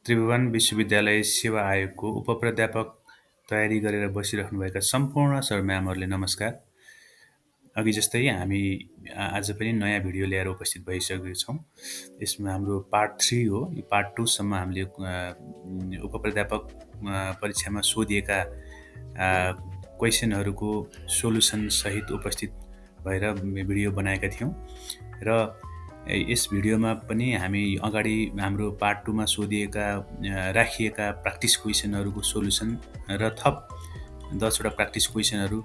त्रिभुवन विश्वविद्यालय सेवा आयोगको उपप्राध्यापक तयारी गरेर बसिराख्नुभएका सम्पूर्ण सर म्यामहरूले नमस्कार। अघि जस्तै हामी आज पनि नयाँ भिडियो ल्याएर उपस्थित भइसकेका छौँ। यसमा हाम्रो पार्ट 3 हो। यो पार्ट 2 सम्म हामीले उपप्राध्यापक परीक्षामा सोधिएका क्वेसनहरूको सोलुसन सहित उपस्थित भएर भिडियो बनाएका थियौँ र यस भिडियोमा पनि हामी अगाडि हाम्रो पार्ट 2 मा सोधिएका राखिएका प्र्याक्टिस क्वेसनहरूको सोलुसन र थप 10 वटा प्र्याक्टिस क्वेसनहरू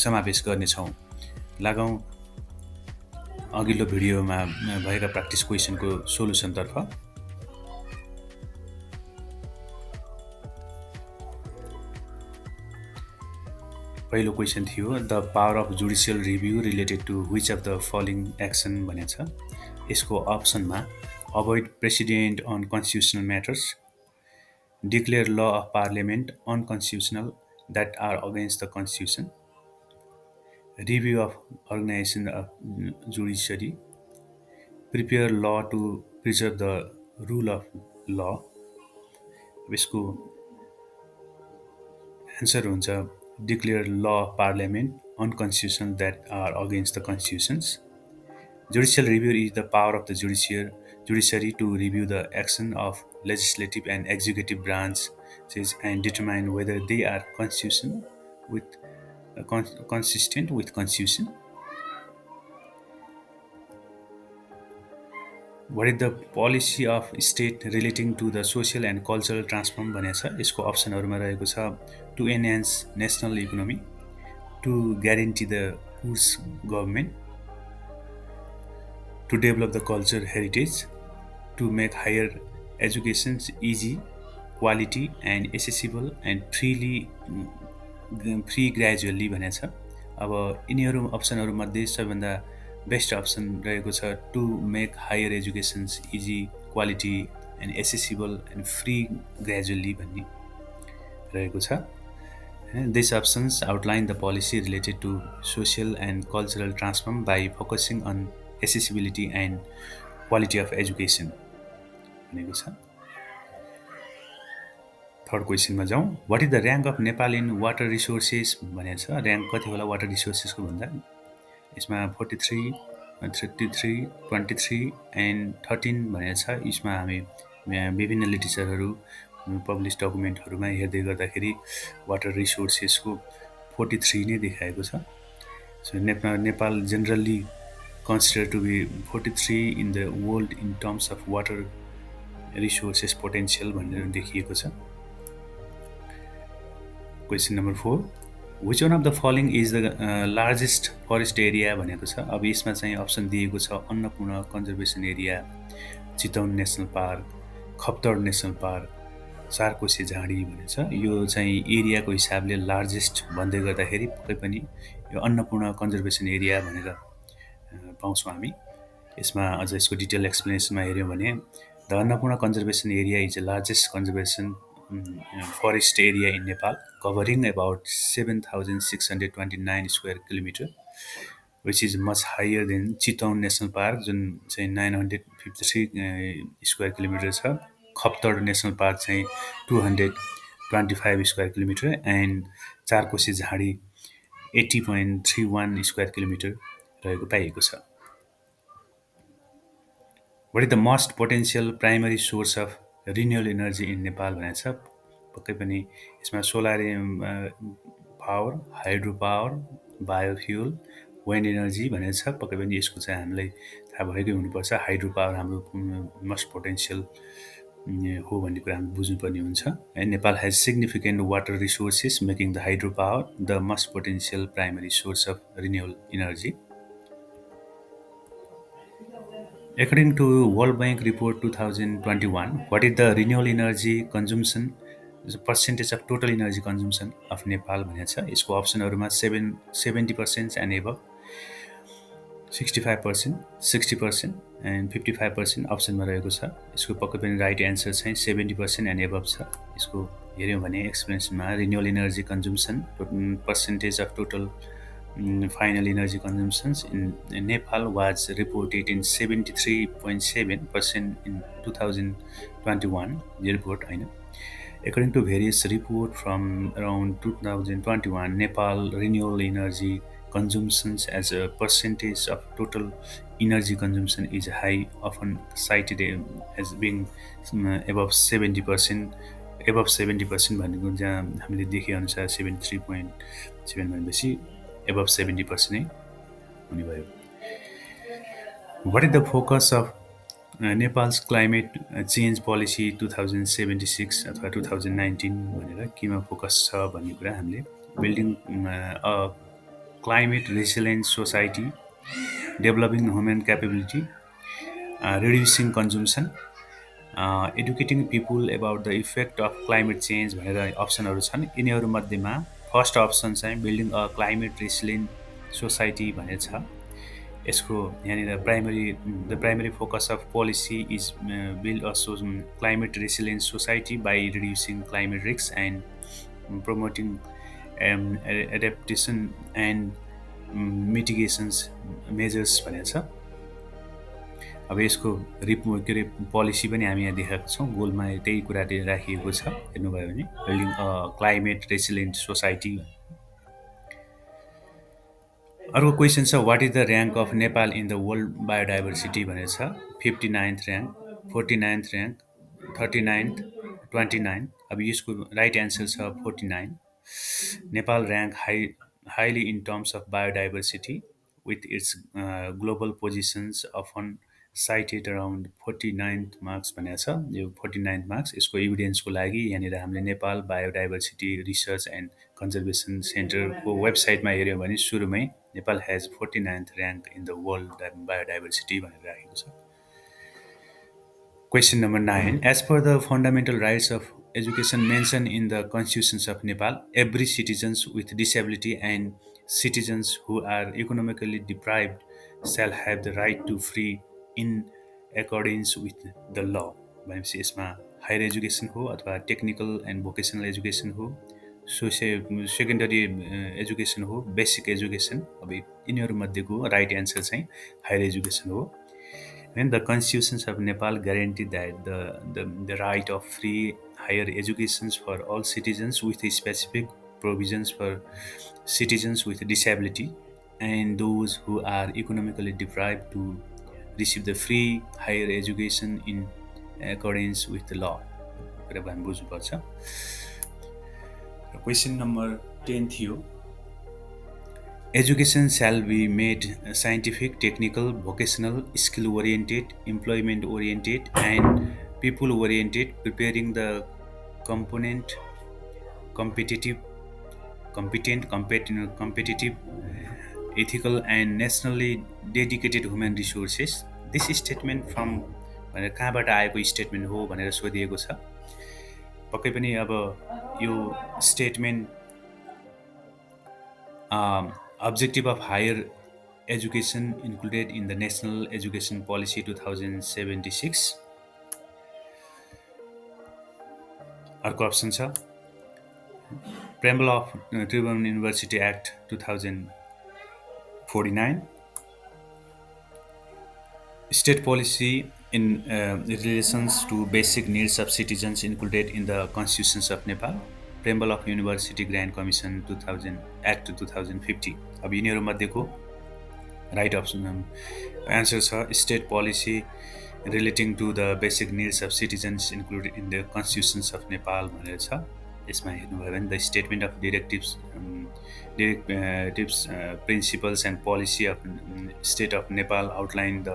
समावेश गर्नेछौँ। लागौँ अघिल्लो भिडियोमा भएका प्र्याक्टिस क्वेसनको सोलुसनतर्फ। पहिलो क्वेसन थियो the power of judicial review related to which of the following action भनेको छ। यसको अप्सनमा avoid president on constitutional matters, declare law of parliament unconstitutional that are against the constitution, review of organization of judiciary, prepare law to preserve the rule of law। यसको answer हुन्छ declare law of parliament unconstitutional that are against the constitutions. Judicial review is the power of the judiciary to review the action of legislative and executive branches and determine whether they are consistent with constitution। What is the policy of state relating to the social and cultural transform भनेको छ। यसको अप्सनहरूमा रहेको छ to enhance national economy, to guarantee the goods government, to develop the culture heritage, to make higher education easy, quality and accessible and free gradually भनेको छ। अब यिनीहरू अप्सनहरूमध्ये सबैभन्दा बेस्ट अप्सन रहेको छ to make higher educations easy, quality and accessible and free gradually भन्ने रहेको छ। This options outline the policy related to social and cultural transform by focusing on accessibility and quality of education भनेको छ। Third क्वेसनमा जाउँ। What is the rank of Nepal in water resources भनेको छ। Rank कति होला वाटर रिसोर्सेसको भन्दा? यसमा 43, 33, 23 एन्ड 13 भनेको छ। यसमा हामी विभिन्न लिटरेचरहरू पब्लिस डकुमेन्टहरूमा हेर्दै गर्दाखेरि वाटर रिसोर्सेसको 43 नै देखाएको छ। So Nepal generally considered to be 43 in the world in terms of water resources potential भनेर देखिएको छ। Question number 4, which one of the following is the largest forest area भनेको छ। अब यसमा चाहिँ अप्सन दिएको छ Annapurna conservation area, Chitwan national park, Khaptad national park, Charkose Jhadi भनेको छ। यो चाहिँ एरियाको हिसाबले लार्जेस्ट भन्दै गर्दाखेरि पक्कै पनि यो अन्नपूर्ण कन्जर्भेसन एरिया भनेर पाउँछौँ हामी। यसमा अझ यसको डिटेल एक्सप्लेनेसनमा हेऱ्यौँ भने the Annapurna conservation area is the largest conservation forest area in Nepal, covering about 7,629 square kilometer, which is much higher than Chitwan National Park, जुन चाहिँ 953 square kilometer छ। खप्तड नेसनल पार्क चाहिँ 225 square kilometer and चारकोसे झाडी 80.31 square kilometer रहेको पाइएको छ। What is the most potential primary source of renewable energy in Nepal भनेको छ। पक्कै पनि यसमा solar power, hydro power, biofuel, wind energy भनेको छ। पक्कै पनि यसको चाहिँ हामीलाई थाहा भएकै हुनुपर्छ। हाइड्रो पावर हाम्रो मोस्ट पोटेन्सियल हो भन्ने कुरा हामी बुझ्नुपर्ने हुन्छ। And Nepal has significant water resources making the hydro power the most potential primary source of renewable energy. According to World Bank Report 2021, what is the renewable energy consumption, the percentage of total energy consumption of Nepal भनेको छ। यसको अप्सनहरूमा 70% and above, 65%, 60% and 55% अप्सनमा रहेको छ। यसको पक्कै पनि right answer चाहिँ 70% and above छ। यसको हेऱ्यौँ भने एक्सप्लेनेसनमा renewable energy consumption percentage of total final energy consumptions in Nepal was reported in 73.7% in 2021 report. I know. According to various reports from around 2021, Nepal renewable energy consumptions as a percentage of total energy consumption is high, often cited as being above 70%. Above 70% भनेको जहाँ हामीले देखेअनुसार 73.7 भनेपछि above 70% नै हुने भयो. What is the focus of Nepal's climate change policy 2076 अथवा 2019 भनेर केमा फोकस छ भन्ने कुरा हामीले building a climate resilient society, developing human capability, reducing consumption, educating people about the effect of climate change भनेर अप्सनहरू छन्. यिनीहरूमध्येमा फर्स्ट अप्सन चाहिँ building a climate resilient society भनेर छ. यसको यहाँनिर primary focus of policy is build a climate resilient society by reducing climate risk and promoting adaptation and mitigations measures भनेर छ. अब यसको के अरे पोलिसी पनि हामी यहाँ देखाएको छौँ. गोलमा त्यही कुरा राखिएको छ. हेर्नुभयो भने building a climate resilient society. अर्को क्वेसन छ what is the rank of Nepal in the world biodiversity भनेर छ. 59th rank, 49th rank, 39th, 29. अब यसको राइट एन्सर छ 49. Nepal rank highly in terms of biodiversity, with its global positions often cited around 49th marks भनेको छ. यो 49th marks यसको इभिडेन्सको लागि यहाँनिर हामीले Nepal biodiversity research and conservation सेन्टरको वेबसाइटमा हेऱ्यौँ भने सुरुमै Nepal has 49th rank in the world biodiversity भनेर राखेको छ. Question number 9. As per the fundamental rights of education mentioned in the constitutions of Nepal, every citizens with disability and citizens who are economically deprived shall have the right to free in accordance with the law. भनेपछि यसमा higher education हो अथवा technical and vocational education हो, secondary education हो, basic education. अब यिनीहरूमध्येको right answer चाहिँ higher education हो. When the constitutions of Nepal guarantee that the right of free higher educations for all citizens with specific provisions for citizens with disability and those who are economically deprived to receive the free higher education in accordance with the law. Question number 10 थियो. Education shall be made scientific, technical, vocational, skill-oriented, employment-oriented, and people-oriented, preparing the competent, competitive, ethical, and nationally dedicated human resources. This statement from भनेर कहाँबाट आएको statement हो भनेर सोधिएको छ. पक्कै पनि अब यो statement objective of higher education included in the National Education Policy 2076. अर्को अप्सन छ Preamble of Tribhuvan University Act 2049. State policy in relations to basic needs of citizens included in the constitutions of Nepal. Preamble of University Grant Commission 2000 Act 2050. अब यिनीहरूमध्येको right option answer छ state policy relating to the basic needs of citizens included in the constitutions of Nepal भनेर छ. यसमा हेर्नुभयो भने the statement of directives principles and policy of state of Nepal outline the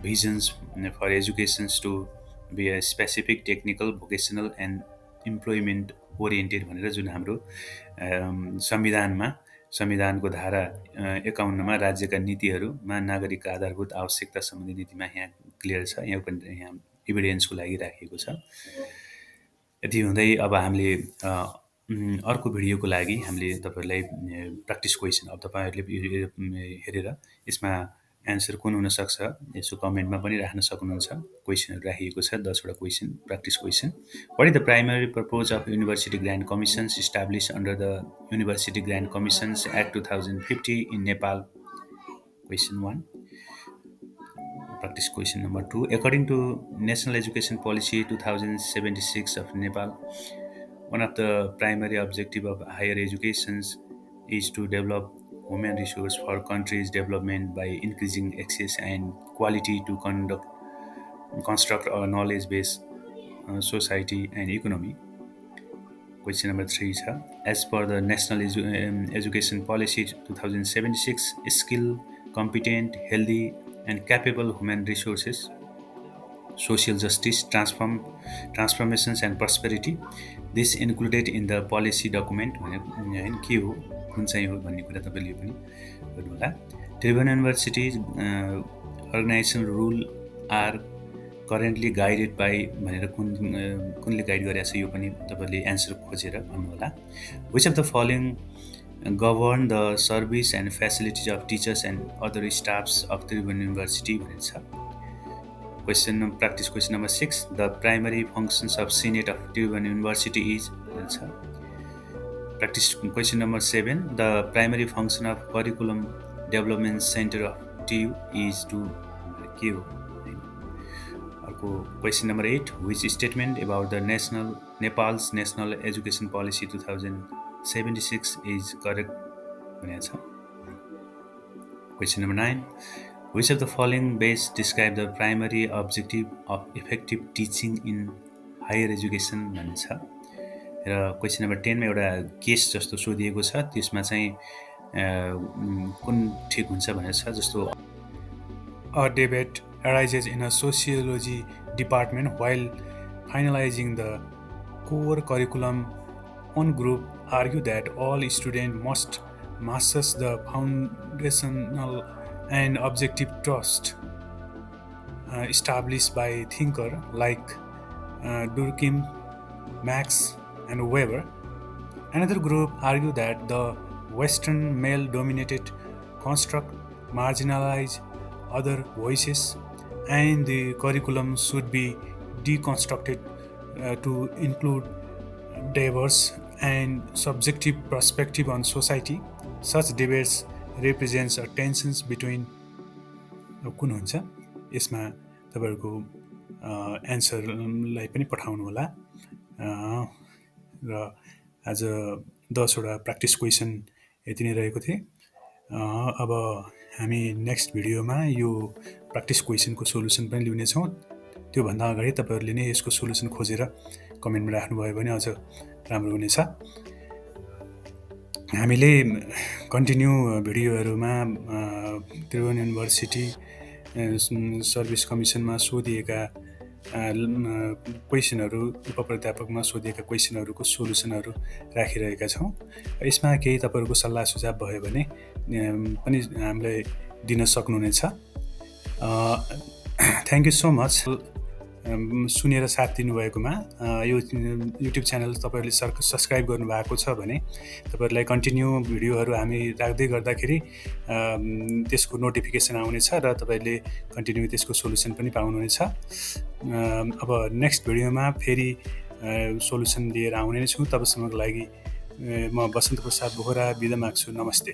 visions for educations to be a specific technical, vocational and employment oriented भनेर जुन हाम्रो संविधानको धारा 51 मा राज्यका नीतिहरूमा नागरिकका आधारभूत आवश्यकता सम्बन्धी नीतिमा यहाँ क्लियर छ. यहाँ पनि यहाँ इभिडेन्सको लागि राखिएको छ. यति हुँदै अब हामीले अर्को भिडियोको लागि हामीले तपाईहरुलाई प्र्याक्टिस क्वेसन अब तपाईहरुले हेरेर यसमा एन्सर कुन हुनसक्छ यसो कमेन्टमा पनि राख्न सक्नुहुन्छ। क्वेसनहरू राखिएको छ 10वटा question, practice question. What is the primary purpose of university grant commissions establish under the university grant commissions act 2050 in Nepal? Question 1. Practice question number 2. According to National Education Policy 2076 of Nepal, one of the primary objective of higher education is to develop human resource for country's development by increasing access and quality to construct a knowledge-based society and economy. Question number 3 is, as per the National Education Policy 2076, skilled, competent, healthy, and capable human resources, social justice, transformations, and prosperity. This included in the policy document. होइन के हो, कुन चाहिँ हो भन्ने कुरा तपाईँले पनि गर्नुहोला। Tribhuvan university organization rule are currently guided by भनेर कुनले गाइड गरेको छ यो पनि तपाईँले एन्सर खोजेर भन्नुहोला। Which of the following govern the service and facilities of teachers and other staffs of Tribhuvan university भनेर छ। Practice question number 6, the primary functions of senate of Tribhuvan university is भनेर छ। Practice question number 7, the primary function of curriculum development centre of TU is to के हो। अर्को question number 8, which statement about the Nepal's national education policy 2076 is correct भनेको छ। Question number 9, which of the following best describe the primary objective of effective teaching in higher education भन्ने छ। र question number 10 मा एउटा केस जस्तो सोधिएको छ, त्यसमा चाहिँ कुन ठिक हुन्छ भनेर छ। जस्तो a debate arises in a sociology department while finalizing the core curriculum. One group argue that all students must master the foundational and objective trust established by thinkers like Durkheim, Marx, and Weber. Another group argue that the Western male-dominated construct marginalize other voices and the curriculum should be deconstructed to include diverse and subjective perspective on society. Such debates represents a tensions between कुन हुन्छ। यसमा तपाईहरुको एन्सरलाई पनि पठाउनु होला। र आज 10 वटा प्र्याक्टिस क्वेसन यति नै रहेको थिए। अब हामी नेक्स्ट भिडियोमा यो प्र्याक्टिस क्वेसनको सोलुसन पनि ल्याउनेछौँ। त्यो भन्दा अगाडि तपाईहरुले नै यसको सोलुसन खोजेर कमेन्टमा राख्नुभयो भने अझ राम्रो हुनेछ। हामीले कन्टिन्यू भिडियोहरुमा त्रिभुवन युनिभर्सिटी सर्भिस कमिसनमा सोधिएका क्वेसनहरु, उपप्राध्यापकमा सोधिएका क्वेसनहरुको सोलुसनहरु राखिरहेका छौं। यसमा केही तपाईहरुको सल्लाह सुझाव भयो भने पनि हामीलाई दिन सक्नुहुनेछ। थ्यांक यू सो मच सुनेर साथ दिनुभएकोमा। यो युट्युब च्यानल तपाईहरुले सब्स्क्राइब गर्नु भएको छ भने तपाईहरुलाई कन्टिन्यू भिडियोहरु हामी राख्दै गर्दाखेरि त्यसको नोटिफिकेसन आउनेछ र तपाईहरुले कन्टिन्यू त्यसको सोलुसन पनि पाउनुहुनेछ। अब नेक्स्ट भिडियोमा फेरि सोलुसन लिएर आउने छु। तबसम्मको लागि म बसन्त प्रसाद बोहरा बिदा माग्छु। नमस्ते।